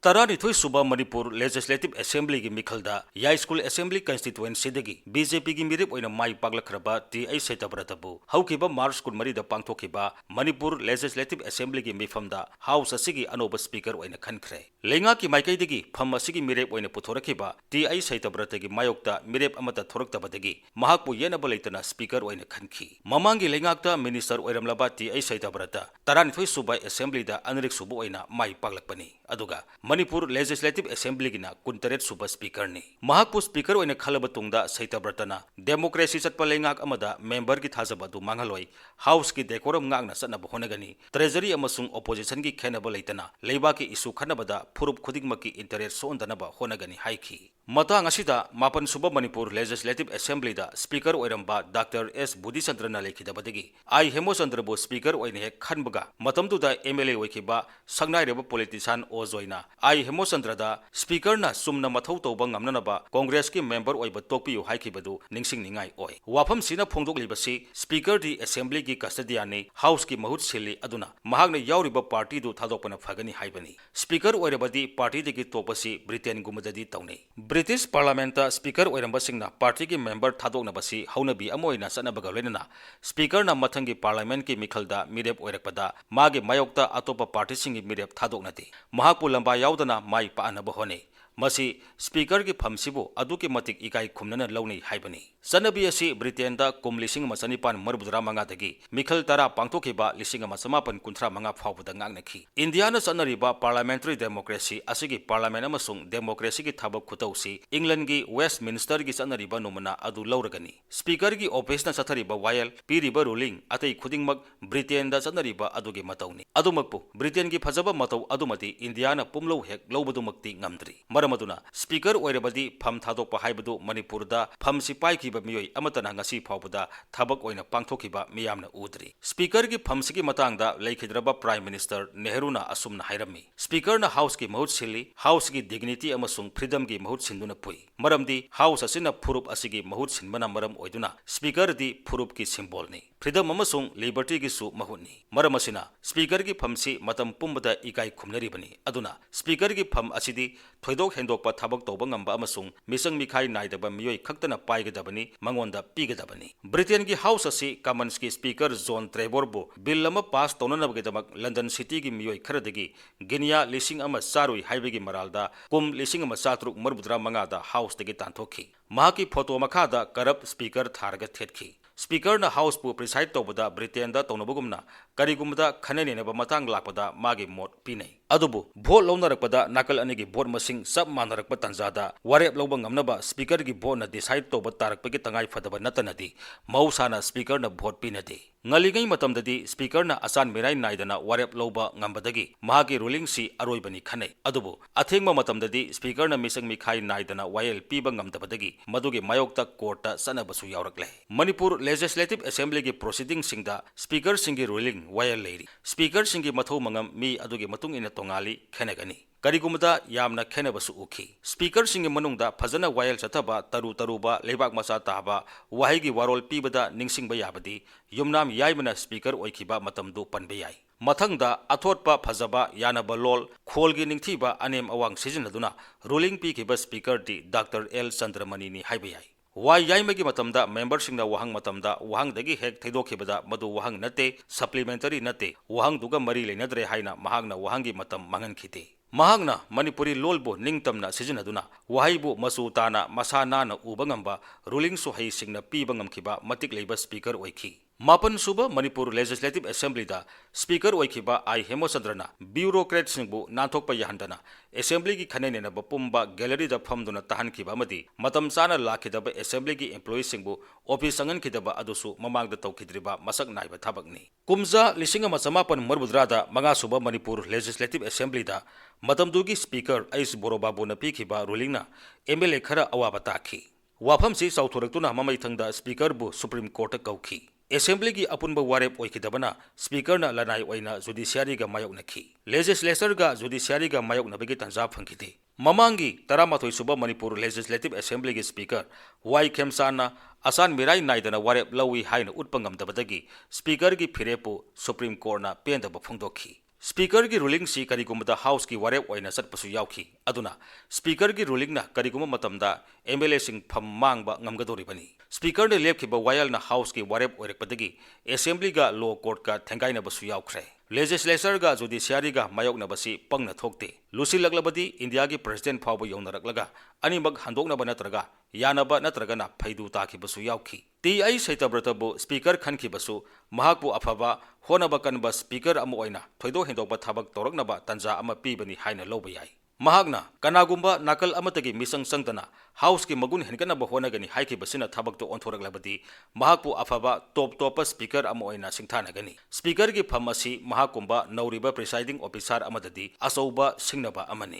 तरानिथोई सुबह Manipur legislative assembly की मिखलदा याई स्कूल असेंबली कंस्टिट्युएंसी दगी बीजेपी की मिरिप ओइना माई पागलखरबा टी सेतब्रतबु हौकिबा मार्च 14 पांगथोकिबा मणिपुर लेजिस्लेटिव असेंबली की मिफमदा हाउस असिगी अनोब स्पीकर ओइना खनख्रे लेंगा की माइकैदगी फम असिगी मिरेप ओइना पुथोरखिबा टी सेतब्रतगी मायोक्ता मिरेप अमता थोरक्तबदगी महाकपु येनब लेतना स्पीकर ओइना खनखी ममांगी लेंगाक्ता मिनिस्टर ओइरमलबा टी सेतब्रत तरानिथोई सुबह असेंबलीदा अनरिक सुबु ओइना माई पागलकपनी अदुगा मणिपुर लेजिस्लेटिव असेंबली की कुंतरेट सुब स्पीकर ने महाकपु स्पीकर ओइना खलब तुंगदा सैतब्रतना डेमोक्रेसी चटप लेंगाक अमदा मेंबर की थाजब अदु मांगलोय हाउस की डेकोरम गांगना सनब होनगनी ट्रेजरी अमसुंग ओपोजिशन की खेनब लेतना लेबा की इशू खनबदा फुरुप खुदिंगमक की इंटरेस्ट सोंदनब होनगनी हाइखी मतंग असिदा मापन सुब मणिपुर लेजिस्लेटिव असेंबली दा स्पीकर ओइरंबा डॉक्टर एस बुद्धिचंद्रना लेखिदबदगी आई हेमोचंद्रबु स्पीकर ओइने हेक खनबगा मतमदुदा एमएलए ओइखिबा संगनाइरब पॉलिटिशियन ओजोइना आई हेमोचंद्रदा स्पीकर ना सुमना मथौ तौबा ngamnanaba कांग्रेस की मेंबर ओइबा तोकपियु हाइखिबदु निंगसिंगनिंगाई ओइ वाफम सिना फोंदोकलिबसि स्पीकर दी असेंबली की कस्टडियानी हाउस की महूत सिल्ली अदुना महागना यावरिबा पार्टी दु थादोकपना फगनी हाइबनी स्पीकर ओइरबदी पार्टी दगी तोपसि ब्रिटेन गुमददी तौने ब्रिटिश पार्लियामेंट स्पीकर ओइरंबसिंगना पार्टी की मेंबर थादोकनबसि हौनबी अमोइना सनबगा लोइनना स्पीकर ना मथंगी पार्लियामेंट की मिखलदा मिरेप ओइरकपदा मागे मायोक्ता अतोपा पार्टी सिंगी मिरेप थादोकनदे महाकपु लंबा यावदना माई पानब होने मसी स्पीकर की फमसिबु अदुकी मतिक इकाई खुमनना लौनै हाइबनी सनबी असि ब्रिटेन दा कुम लिसिंग मसनिपान मरबुद्रा मंगादगी मिखल तरा पांगथोकिबा लिसिंग मसमापन कुंथ्रा मंगा फावबदा ngangnakhi इंडिया न सनरिबा पार्लियामेंट्री डेमोक्रेसी असिगी पार्लियामेंट अमसुंग डेमोक्रेसी की थाबक खुतौसी इंग्लैंड की वेस्टमिनिस्टर की सनरिबा नुमना अदु लौरगनी स्पीकर की ऑफिस न सथरिबा वायल पीरिबा रूलिंग अतै खुदिंगमक ब्रिटेन दा सनरिबा अदुगी मतौनी अदुमकपु ब्रिटेन की फजबा मतौ अदुमति इंडिया न पुमलौ हेक लौबदुमक्ति ngamdri मरमदुना स्पीकर ओइरबदी फम थादोकपा हाइबदु मणिपुरदा फम सिपाइखिबा मियोय अमतना ngasi फावबदा थाबक ओइना पांगथोखिबा मियामना उद्री स्पीकर की फमसिगी मतांगदा लेखिद्रबा प्राइम मिनिस्टर नेहरूना असुमना हाइरमी स्पीकर ना हाउस की महूत सिल्ली हाउस की डिग्निटी अमसुंग फ्रीडम की महूत सिंदुना पुई मरमदी हाउस असिना फुरुप असिगी महूत सिनबना मरम ओइदुना स्पीकर दी फुरुप की सिंबल फ्रीडम अमसुंग लिबर्टी की सु महुतनी मरम असिना स्पीकर की फमसी मतम पुंबदा इकाई खुमनरिबनी अदुना स्पीकर की फम असिदी थोइदोक हेंदोकपा थाबक तौबा ngamba अमसुंग मिसंग मिखाई नाइदबा मियोय खक्तना पाइगदबनी मंगोंदा पीगदबनी ब्रिटेन की हाउस असी कॉमन्स की स्पीकर जॉन ट्रेवोरबु बिल अमा पास तौननबगदमक लंदन सिटी की मियोय खरदगी गिनिया लिसिंग अमा चारुई हाइबगी मरालदा कुम लिसिंग अमा चातरुक मरबुद्रा मंगादा हाउस तगी तांथोखी महाकी फोटो मखादा करप स्पीकर थारगा थेटखी स्पीकर ना हाउस पु प्रिसाइड तौबदा ब्रिटेन दा तौनबगुमना करिगुमदा खनेनेनबा मतंग लापदा मागी मोट पिनै अदुबु भोट लौनरकपदा नाकल अनेगी भोट मसिंग सब मानरकपा तंजादा वारेप लौबा ngamnaba स्पीकर की भोट ना डिसाइड तौबा तारकपगी तंगाई फदबा नतनदी मौसाना स्पीकर ना vote पिनदे ngaligai matamdadi speaker na asan mirai naidana warep loba ngambadagi mahagi ruling si aroibani khanai adubu athengma matamdadi speaker na misang mikhai naidana wayel piba ngamdabadagi madugi mayokta court ta sanabasu yaurakle manipur legislative assembly ki proceeding singda speaker singi ruling wayel leiri speaker singi mathau mangam mi adugi matung ina tongali khenagani करिगुमदा यामना खेनबसु उखी speaker सिंग मनुंगदा फजना वायल चथबा तरु तरुबा लेबाक मसा ताबा वाहिगी वारोल पीबदा निंगसिंगबा याबदी युमनाम याइमना स्पीकर ओइखिबा मतमदु पनबे याइ मथंगदा अथोटपा फजबा यानबा लोल खोलगी निंगथीबा अनेम अवांग सिजनदुना रूलिंग पीखिबा स्पीकर दी डॉक्टर एल चंद्रमणि नि हाइबे याइ वाई याइमगी मतमदा मेंबर सिंगना वहांग मतमदा वहांगदगी हेक थैदोखिबदा मदु वहांग नते सप्लीमेंटरी नते वहांग दुगा मरी लेनद्रे हाइना महांगना वहांगी मतम मांगनखिते महांगना मणिपुरी लोलबो निंगतमना सिजनदुना वाहिबो मसु ताना मसानाना उबा ngamba रूलिंग सुहै सिंगना पीबा ngamkhiba matik leiba speaker oikhi मापन सुब मणिपुर लेजिस्लेटिव असेंबली दा स्पीकर ओइखिबा आई हेमोचंद्रना ब्यूरोक्रेट सिंगबु नाथोकपा यहंदना असेंबली की खनेनेना बपुंबा गैलरी दा फमदुना तहनखिबा मदि मतम चाना लाखिदबा असेंबली की एम्प्लॉई सिंगबु ऑफिस संगनखिदबा अदुसु ममांगदा तौखिद्रिबा मसक नाइबा थाबकनी कुमजा लिसिंग मसमापन मरबुद्रादा मंगा सुब मणिपुर लेजिस्लेटिव असेंबली दा मतमदुगी स्पीकर आइस बोरोबाबुना पीखिबा रूलिंगना एमएलए खरा अवाबा ताखी वाफमसी सौथोरक्तुना ममैथंगदा स्पीकर बु सुप्रीम कोर्ट कौखी असेंबली की अपुनबा वारेप ओइखिदबना स्पीकर ना लनाई ओइना जुडिशियरी गा मायोकनखी लेजिस्लेचर गा जुडिशियरी गा मायोकनबगी तंजा फंखिते ममांगी 13 सुब मणिपुर लेजिस्लेटिव असेंबली की स्पीकर वाई खेमसाना असान मिराई नाइदना वारेप लौई हाइना उत्पंगमदबदगी स्पीकर की फिरेपु सुप्रीम कोर्ट ना पेंदब फोंदोखी स्पीकर की रूलिंग सी करिगुमदा हाउस की वारेप ओइना चटपसु याउखी अदुना स्पीकर की रूलिंग ना करिगुम मतमदा एमएलए सिंह फम मांगबा ngamgadoribani स्पीकर ने लेपखिबा वायल ना हाउस की वारेप ओइरकपदगी असेंबली गा लो कोर्ट का थेंगाइनबसु याउखरे लेजिस्लेचर गा जुडिशियरी गा मायोकनबसी पंगना थोकते लुसिलगलबदी इंडिया की प्रेसिडेंट फावब यौनरकलगा अनिमक हंदोकनब नत्रगा यानब नत्रगना फैदु ताखिबसु याउखी टीआई सैतब्रतबु स्पीकर खनखिबसु महाकु अफबा होनब कनब स्पीकर अम ओइना थोइदो हेंदोकबा थबक तौरकनब तंजा अम पीबनी हाइना लौब याई महागना कनागुम्बा नाकल अमतगी मिसंग संगतना हाउस की मगुन हेनकनब होनगनी हाइखिबसिना थबकतो ओंथोरकलबदी महाकु अफबा टॉप टॉप स्पीकर अम ओइना सिंथानगनी स्पीकर की फम असी महाकुंबा नौरिबा प्रिसाइडिंग ऑफिसर अमददी असौबा सिंगनबा अमनी।